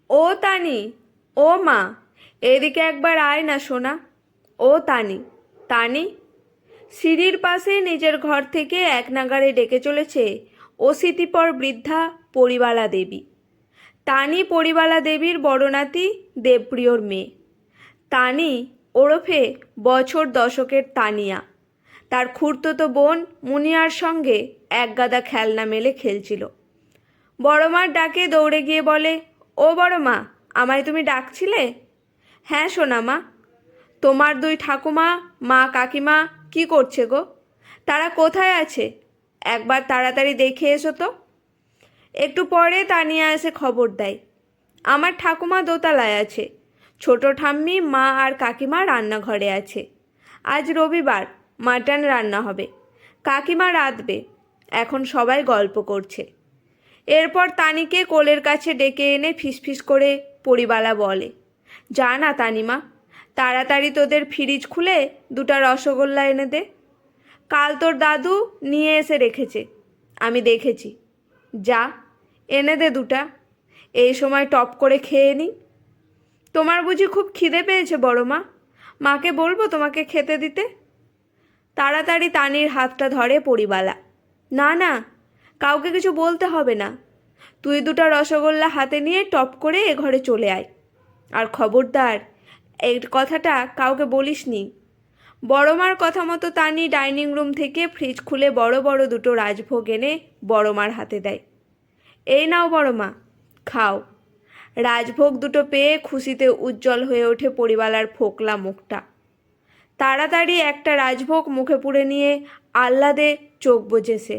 ও তানি, ও মা, এদিকে একবার আয় না সোনা। ও তানি, তানি। সিঁড়ির পাশে নিজের ঘর থেকে এক নাগাড়ে ডেকে চলেছে অশীতিপর বৃদ্ধা পরিবালা দেবী। তানি পরিবালা দেবীর বড় নাতি দেবপ্রিয়র মেয়ে। তানি ওরফে বছর দশকের তানিয়া তার খুড়তুতো বোন মুনিয়ার সঙ্গে একগাদা খেলনা মেলে খেলছিল। বড় মার ডাকে দৌড়ে গিয়ে বলে, ও বড় মা, আমায় তুমি ডাকছিলে? হ্যাঁ সোনা মা। তোমার দুই ঠাকুমা, মা কাকিমা কি করছে গো? তারা কোথায় আছে? একবার তাড়াতাড়ি দেখে এসো তো। একটু পরে তানিয়া এসে খবর দেয়, আমার ঠাকুমা দোতলায় আছে, ছোট ঠাম্মি, মা আর কাকিমা রান্নাঘরে আছে। আজ রবিবার, মাটন রান্না হবে, কাকিমা রাঁধবে। এখন সবাই গল্প করছে। এরপর তানিকে কোলের কাছে ডেকে এনে ফিসফিস করে পরিবালা বলে, যা না তানিমা, তাড়াতাড়ি তোদের ফ্রিজ খুলে দুটা রসগোল্লা এনে দে। কাল তোর দাদু নিয়ে এসে রেখেছে, আমি দেখেছি। যা, এনে দে দুটা, এই সময় টপ করে খেয়ে নি। তোমার বুঝি খুব খিদে পেয়েছে বড় মা? মাকে বলবো তোমাকে খেতে দিতে? তাড়াতাড়ি তানির হাতটা ধরে পরিবালা। না না, কাউকে কিছু বলতে হবে না। তুই দুটা রসগোল্লা হাতে নিয়ে টপ করে এ ঘরে চলে আয়। আর খবরদার, এই কথাটা কাউকে বলিসনি। বড় মার কথা মতো তানি ডাইনিং রুম থেকে ফ্রিজ খুলে বড় বড় দুটো রাজভোগ এনে বড় মার হাতে দেয়। এই নাও বড় মা, খাও। রাজভোগ দুটো পেয়ে খুশিতে উজ্জ্বল হয়ে ওঠে পরিবালার ফোকলা মুখটা। তাড়াতাড়ি একটা রাজভোগ মুখে পুরে নিয়ে আহ্লাদে চোখ বোঝে সে।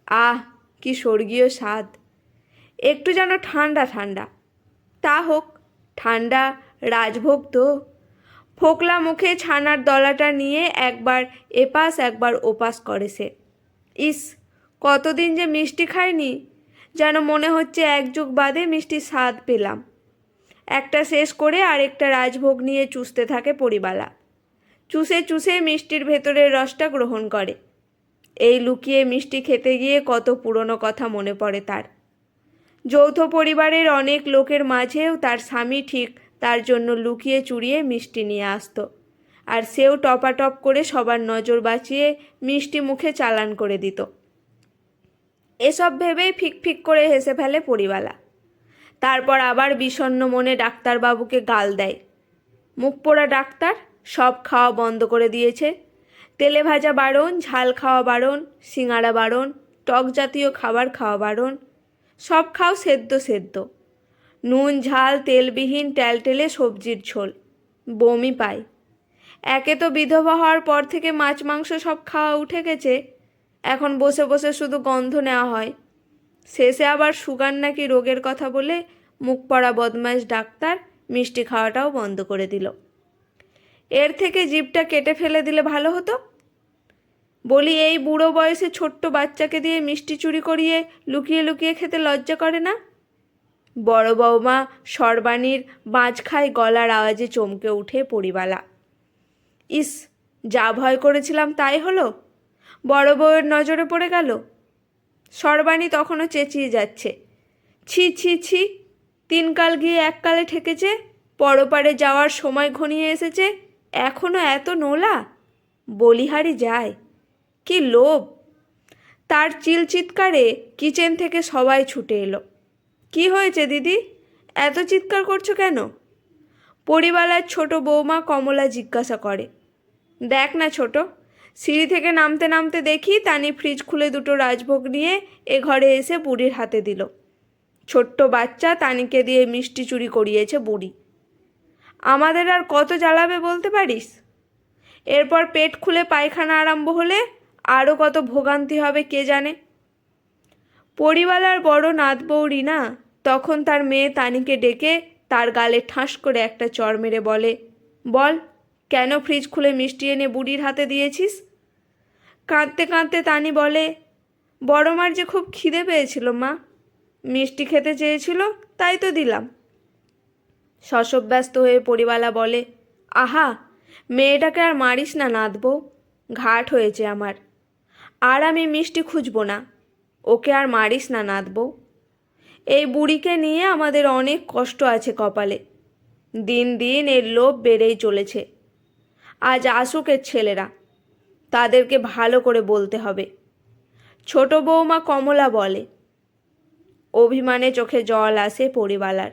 আহ, কি স্বর্গীয় স্বাদ! একটু যেন ঠান্ডা ঠান্ডা। তা হোক, ঠান্ডা রাজভোগ তো। ফোকলা মুখে ছানার দলাটা নিয়ে একবার এপাশ একবার ওপাশ করে সে। ইস, কতদিন যে মিষ্টি খাইনি, যেন মনে হচ্ছে এক যুগ বাদে মিষ্টির স্বাদ পেলাম। একটা শেষ করে আরেকটা রাজভোগ নিয়ে চুষতে থাকে পরিবালা। চুষে চুষে মিষ্টির ভেতরের রসটা গ্রহণ করে। এই লুকিয়ে মিষ্টি খেতে গিয়ে কত পুরনো কথা মনে পড়ে তার। যৌথ পরিবারের অনেক লোকের মাঝেও তার স্বামী ঠিক তার জন্য লুকিয়ে চুরিয়ে মিষ্টি নিয়ে আসতো, আর সেও টপাটপ করে সবার নজর বাঁচিয়ে মিষ্টি মুখে চালান করে দিত। এসব ভেবেই ফিক ফিক করে হেসে ফেলে পরিবালা। তারপর আবার বিষণ্ণ মনে ডাক্তারবাবুকে গাল দেয়। মুখ পোড়া ডাক্তার, সব খাওয়া বন্ধ করে দিয়েছে। তেলে ভাজা বারণ, ঝাল খাওয়া বারণ, সিঙাড়া বারণ, টক জাতীয় খাবার খাওয়া বারণ। সব খাও সেদ্ধ সেদ্ধ, নুন ঝাল তেলবিহীন টেলটেলে সবজির ঝোল। বমি পায়। একে তো বিধবা হওয়ার পর থেকে মাছ মাংস সব খাওয়া উঠে গেছে, এখন বসে বসে শুধু গন্ধ নেওয়া হয়। শেষে আবার সুগার নাকি রোগের কথা বলে মুখ পড়া বদমাইশ ডাক্তার মিষ্টি খাওয়াটাও বন্ধ করে দিল। এর থেকে জিভটা কেটে ফেলে দিলে ভালো হতো। বলি, এই বুড়ো বয়সে ছোট্ট বাচ্চাকে দিয়ে মিষ্টি চুরি করিয়ে লুকিয়ে লুকিয়ে খেতে লজ্জা করে না? বড় বৌমা সর্বাণীর বাঁচখাই গলার আওয়াজে চমকে উঠে পরিবালা। ইস, যা ভয় করেছিলাম তাই হলো, বড় বউয়ের নজরে পড়ে গেল। সর্বাণী তখনও চেঁচিয়ে যাচ্ছে, ছি ছি ছি, তিনকাল গিয়ে এককালে ঠেকেছে, পরপারে যাওয়ার সময় ঘনিয়ে এসেছে, এখনও এত নোলা! বলিহারি যায়, কি লোভ! তার চিৎকারে কিচেন থেকে সবাই ছুটে এলো। কি হয়েছে দিদি, এত চিৎকার করছো কেন? পরিবালার ছোট বৌমা কমলা জিজ্ঞাসা করে। দেখ না ছোট, সিঁড়ি থেকে নামতে নামতে দেখি তানি ফ্রিজ খুলে দুটো রাজভোগ নিয়ে এ ঘরে এসে বুড়ির হাতে দিল। ছোট্ট বাচ্চা তানিকে দিয়ে মিষ্টি চুরি করিয়েছে বুড়ি। আমাদের আর কত জ্বালাবে বলতে পারিস? এরপর পেট খুলে পায়খানা আরম্ভ হলে আরও কত ভোগান্তি হবে কে জানে। পরিবালার বড় নাত বউ রিনা তখন তার মেয়ে তানিকে ডেকে তার গালে ঠাস করে একটা চড় মেরে বলে, বল, কেন ফ্রিজ খুলে মিষ্টি এনে বুড়ির হাতে দিয়েছিস? কাঁদতে কাঁদতে তানি বলে, বড় মার যে খুব খিদে পেয়েছিল মা, মিষ্টি খেতে চেয়েছিল, তাই তো দিলাম। শশব্যস্ত হয়ে পরিবালা বলে, আহা, মেয়েটাকে আর মারিস না নাত বউ, ঘাট হয়েছে আমার। আর আমি মিষ্টি খুঁজব না, ওকে আর মারিস না নাত বউ। এই বুড়িকে নিয়ে আমাদের অনেক কষ্ট আছে কপালে। দিন দিন এর লোভ বেড়েই চলেছে। আজ আসুক এর ছেলেরা, তাদেরকে ভালো করে বলতে হবে। ছোট বৌমা কমলা বলে। অভিমানে চোখে জল আসে পরিবালার।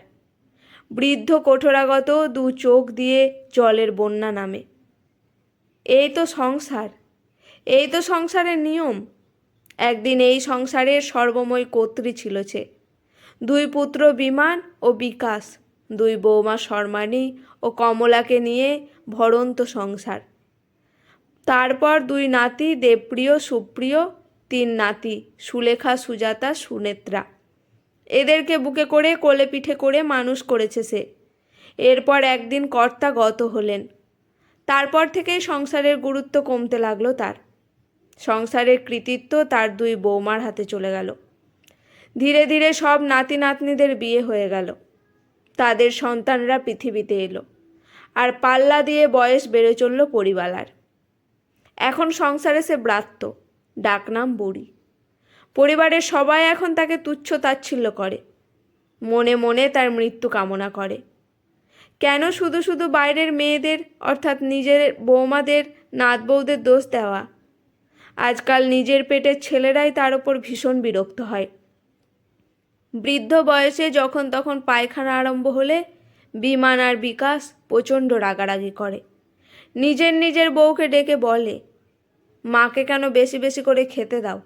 বৃদ্ধ কঠোরাগত দু চোখ দিয়ে জলের বন্যা নামে। এই তো সংসার, এই তো সংসারের নিয়ম। একদিন এই সংসারের সর্বময় কর্ত্রী ছিল সে। দুই পুত্র বিমান ও বিকাশ, দুই বৌমা শর্মাণী ও কমলাকে নিয়ে ভরন্ত সংসার। তারপর দুই নাতি দেবপ্রিয় সুপ্রিয়, তিন নাতি সুলেখা সুজাতা সুনেত্রা। এদেরকে বুকে করে কোলে পিঠে করে মানুষ করেছে সে। এরপর একদিন কর্তা গত হলেন। তারপর থেকেই সংসারের গুরুত্ব কমতে লাগলো তার। সংসারের কৃতিত্ব তার দুই বৌমার হাতে চলে গেল। ধীরে ধীরে সব নাতি নাতনিদের বিয়ে হয়ে গেল। তাদের সন্তানরা পৃথিবীতে এলো, আর পাল্লা দিয়ে বয়স বেড়ে চলল পরিবালার। এখন সংসারে সে ব্রাত্য, ডাকনাম বুড়ি। পরিবারের সবাই এখন তাকে তুচ্ছ তাচ্ছিল্য করে, মনে মনে তার মৃত্যু কামনা করে। কেন শুধু শুধু বাইরের মেয়েদের অর্থাৎ নিজের বৌমাদের নাত বউদের দোষ দেওয়া? আজকাল নিজের পেটের ছেলেরাই তার ওপর ভীষণ বিরক্ত হয়। বৃদ্ধ বয়সে যখন তখন পায়খানা আরম্ভ হলে বিমান আর বিকাশ প্রচণ্ড রাগারাগি করে। নিজের নিজের বউকে ডেকে বলে, মাকে কেন বেশি বেশি করে খেতে দাও,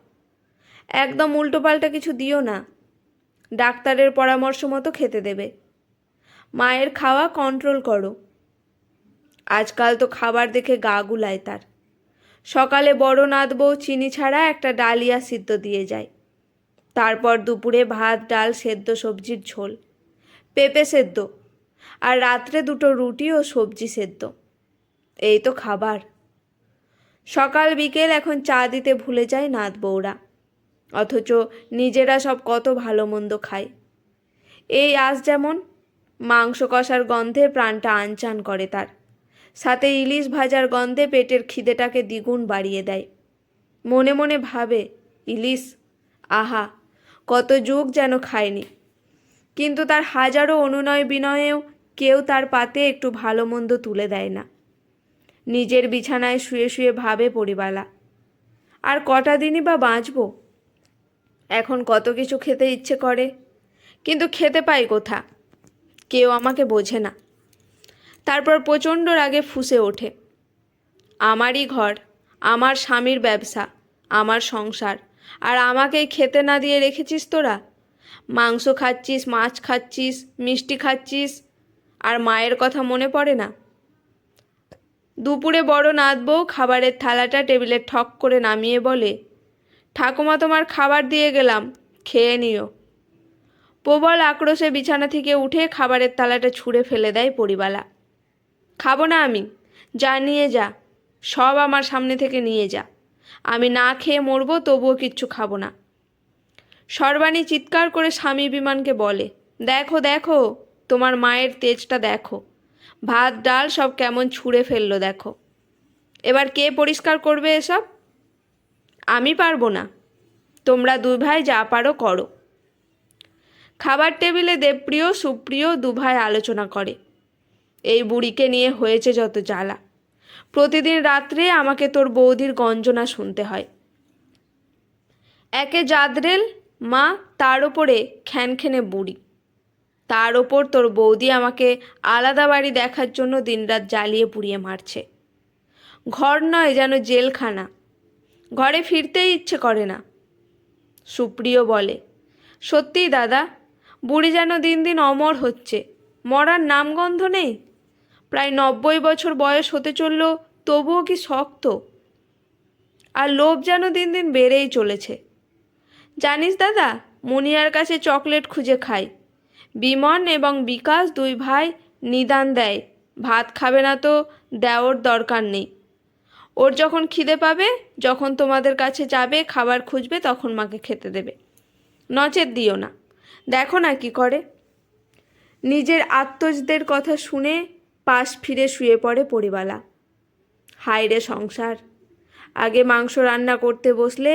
একদম উল্টোপাল্টা কিছু দিও না, ডাক্তারের পরামর্শ মতো খেতে দেবে, মায়ের খাওয়া কন্ট্রোল করো। আজকাল তো খাবার দেখে গা গুলায় তার। সকালে বড় নাত বউ চিনি ছাড়া একটা ডালিয়া সিদ্ধ দিয়ে যায়। তারপর দুপুরে ভাত ডাল সেদ্ধ সবজির ঝোল, পেঁপে সেদ্ধ, আর রাত্রে দুটো রুটি ও সবজি সেদ্ধ। এই তো খাবার। সকাল বিকেল এখন চা দিতে ভুলে যায় নাত বউরা, অথচ নিজেরা সব কত ভালো মন্দ খায়। এই আজ যেমন মাংস কষার গন্ধে প্রাণটা আনচান করে তার, সাথে ইলিশ ভাজার গন্ধে পেটের খিদেটাকে দ্বিগুণ বাড়িয়ে দেয়। মনে মনে ভাবে, ইলিশ, আহা, কত যুগ যেন খায়নি। কিন্তু তার হাজারো অনুনয় বিনয়েও কেউ তার পাতে একটু ভালো মন্দ তুলে দেয় না। নিজের বিছানায় শুয়ে শুয়ে ভাবে পরিবালা, আর কটা দিনই বা বাঁচব। এখন কত কিছু খেতে ইচ্ছে করে, কিন্তু খেতে পাই কোথা? কেউ আমাকে বোঝে না। তারপর প্রচণ্ড রাগে ফুঁসে ওঠে, আমারই ঘর, আমার স্বামীর ব্যবসা, আমার সংসার, আর আমাকেই খেতে না দিয়ে রেখেছিস তোরা। মাংস খাচ্ছিস, মাছ খাচ্ছিস, মিষ্টি খাচ্ছিস, আর মায়ের কথা মনে পড়ে না? দুপুরে বড় নাত বউ খাবারের থালাটা টেবিলে ঠক করে নামিয়ে বলে, ঠাকুমা তোমার খাবার দিয়ে গেলাম, খেয়ে নিও। প্রবল আক্রোশে বিছানা থেকে উঠে খাবারের থালাটা ছুঁড়ে ফেলে দেয় পরিবালা। খাবো না আমি, যা নিয়ে যা, সব আমার সামনে থেকে নিয়ে যা। আমি না খেয়ে মরবো, তবুও কিচ্ছু খাবো না। সর্বাণী চিৎকার করে স্বামী বিমানকে বলে, দেখো দেখো, তোমার মায়ের তেজটা দেখো, ভাত ডাল সব কেমন ছুঁড়ে ফেললো দেখো। এবার কে পরিষ্কার করবে এসব? আমি পারবো না, তোমরা দুই ভাই যা পারো করো। খাবার টেবিলে দেবপ্রিয় সুপ্রিয় দু ভাই আলোচনা করে, এই বুড়িকে নিয়ে হয়েছে যত জ্বালা। প্রতিদিন রাত্রে আমাকে তোর বৌদির গঞ্জনা শুনতে হয়। একে জাদরেল মা, তার ওপরে খ্যানখ্যানে বুড়ি, তার ওপর তোর বৌদি আমাকে আলাদা বাড়ি দেখার জন্য দিনরাত জ্বালিয়ে পুড়িয়ে মারছে। ঘর নয়, যেন জেলখানা, ঘরে ফিরতেই ইচ্ছে করে না। সুপ্রিয় বলে, সত্যিই দাদা, বুড়ি যেন দিন দিন অমর হচ্ছে, মরার নামগন্ধ নেই। প্রায় 90 বছর বয়স হতে চলল, তবুও কি শক্ত। আর লোভ যেন দিন দিন বেড়েই চলেছে। জানিস দাদা, মুনিয়ার কাছে চকলেট খুঁজে খাই। বিমন এবং বিকাশ দুই ভাই নিদান দেয়, ভাত খাবে না তো দেওয়ার দরকার নেই। ওর যখন খিদে পাবে, যখন তোমাদের কাছে যাবে খাবার খুঁজবে, তখন মাকে খেতে দেবে, নচেত দিও না। দেখো না কি করে। নিজের আত্মজদের কথা শুনে পাশ ফিরে শুয়ে পড়ে পরিবালা। হায় রে সংসার! আগে মাংস রান্না করতে বসলে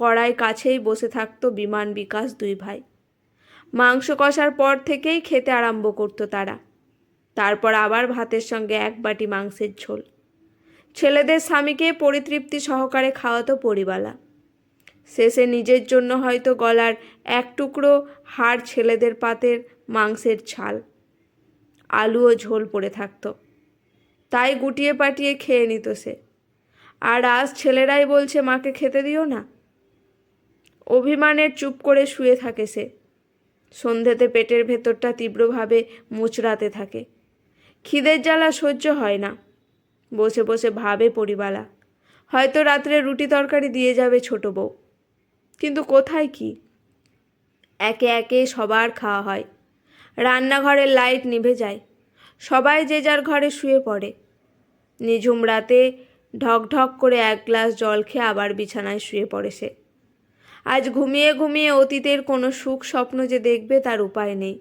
কড়াই কাছেই বসে থাকতো বিমান বিকাশ দুই ভাই। মাংস কষার পর থেকেই খেতে আরম্ভ করতো তারা। তারপর আবার ভাতের সঙ্গে এক বাটি মাংসের ঝোল। ছেলেদের স্বামীকে পরিতৃপ্তি সহকারে খাওয়াতো পরিবালা। শেষে নিজের জন্য হয়তো গলার এক টুকরো হাড় ছেলেদের পাতের মাংসের ছাল, আলু ও ঝোল পড়ে থাকতো, তাই গুটিয়ে পাটিয়ে খেয়ে নিত সে। আর আজ ছেলেরাই বলছে মাকে খেতে দিও না। অভিমানের চুপ করে শুয়ে থাকে সে। সন্ধেতে পেটের ভেতরটা তীব্রভাবে মুচড়াতে থাকে। খিদের জ্বালা সহ্য হয় না। বসে বসে ভাবে পরিবালা, হয়তো রাত্রে রুটি তরকারি দিয়ে যাবে ছোট বউ। কিন্তু কোথায় কি? একে একে সবার খাওয়া হয়। রান্নাঘরের লাইট নিভে যায়। সবাই যে যার ঘরে শুয়ে পড়ে। নিঝুম রাতে ঢকঢক করে এক গ্লাস জল খেয়ে আবার বিছানায় শুয়ে পড়ে সে। আজ ঘুমিয়ে ঘুমিয়ে অতীতের কোনো সুখ স্বপ্ন যে দেখবে তার উপায় নেই।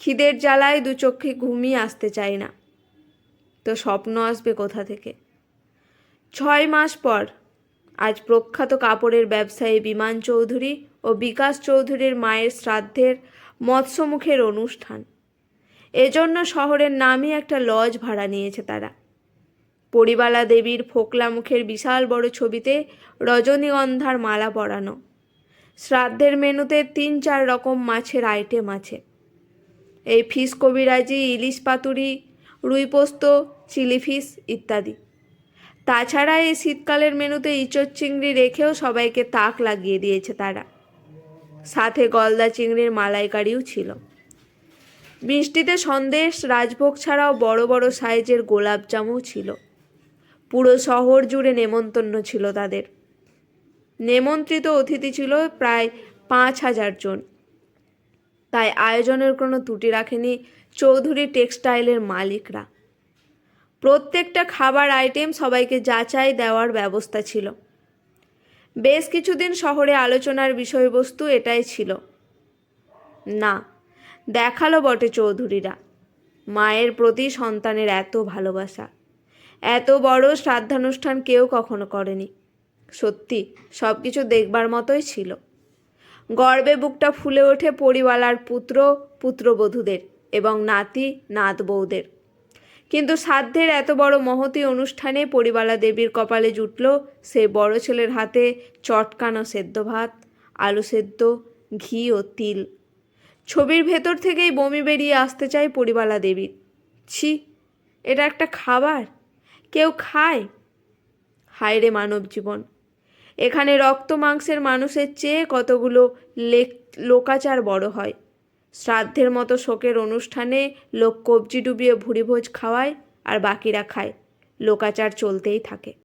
খিদের জ্বালায় দু চোখে ঘুমিয়ে আসতে চায় না। তো স্বপ্ন আসবে কোথা থেকে? 6 মাস পর আজ প্রখ্যাত কাপড়ের ব্যবসায়ী বিমান চৌধুরী ও বিকাশ চৌধুরীর মায়ের শ্রাদ্ধের মৎস্যমুখের অনুষ্ঠান। এজন্য শহরের নামই একটা লজ ভাড়া নিয়েছে তারা। পরিবালা দেবীর ফোকলা মুখের বিশাল বড় ছবিতে রজনীগন্ধার মালা পরানো। শ্রাদ্ধের মেনুতে 3-4 রকম মাছের আইটেম আছে। এই ফিশ কবিরাজি, ইলিশ পাতুরি, রুই পোস্ত, চিলি ফিশ ইত্যাদি। তাছাড়া এই শীতকালের মেনুতে ইঁচড় চিংড়ি রেখেও সবাইকে তাক লাগিয়ে দিয়েছে তারা। সাথে গলদা চিংড়ির মালাইকারিও ছিল। মিষ্টিতে সন্দেশ, রাজভোগ ছাড়াও বড় বড় সাইজের গোলাপ জামও ছিল। পুরো শহর জুড়ে নেমন্তন্ন ছিল তাদের। নেমন্ত্রিত অতিথি ছিল প্রায় 5,000 জন। তাই আয়োজনের কোনো ত্রুটি রাখেনি চৌধুরী টেক্সটাইলের মালিকরা। প্রত্যেকটা খাবার আইটেম সবাইকে যাচাই দেওয়ার ব্যবস্থা ছিল। বেশ কিছুদিন শহরে আলোচনার বিষয়বস্তু এটাই ছিল। না, দেখালো বটে চৌধুরীরা, মায়ের প্রতি সন্তানের এত ভালোবাসা। এত বড় শ্রাদ্ধানুষ্ঠান কেউ কখনো করেনি। সত্যি সব কিছু দেখবার মতোই ছিল। গর্বে বুকটা ফুলে ওঠে পরিবালার পুত্র পুত্রবধূদের এবং নাতি নাত বউদের। কিন্তু শ্রাদ্ধের এত বড় মহতী অনুষ্ঠানে পরিবালা দেবীর কপালে জুটল সেই বড় ছেলের হাতে চটকানো সেদ্ধ ভাত, আলু সেদ্ধ, ঘি ও তিল। ছবির ভেতর থেকেই বমি বেরিয়ে আসতে চায় পরিবালা দেবীর। ছি, এটা একটা খাবার? কেউ খায়? হায় রে মানব জীবন! এখানে রক্ত মাংসের মানুষের চেয়ে কতগুলো লোকাচার বড় হয়। শ্রাদ্ধের মতো শোকের অনুষ্ঠানে লোক কবজি ডুবিয়ে ভুরিভোজ খাওয়ায় আর বাকিরা খায়। লোকাচার চলতেই থাকে।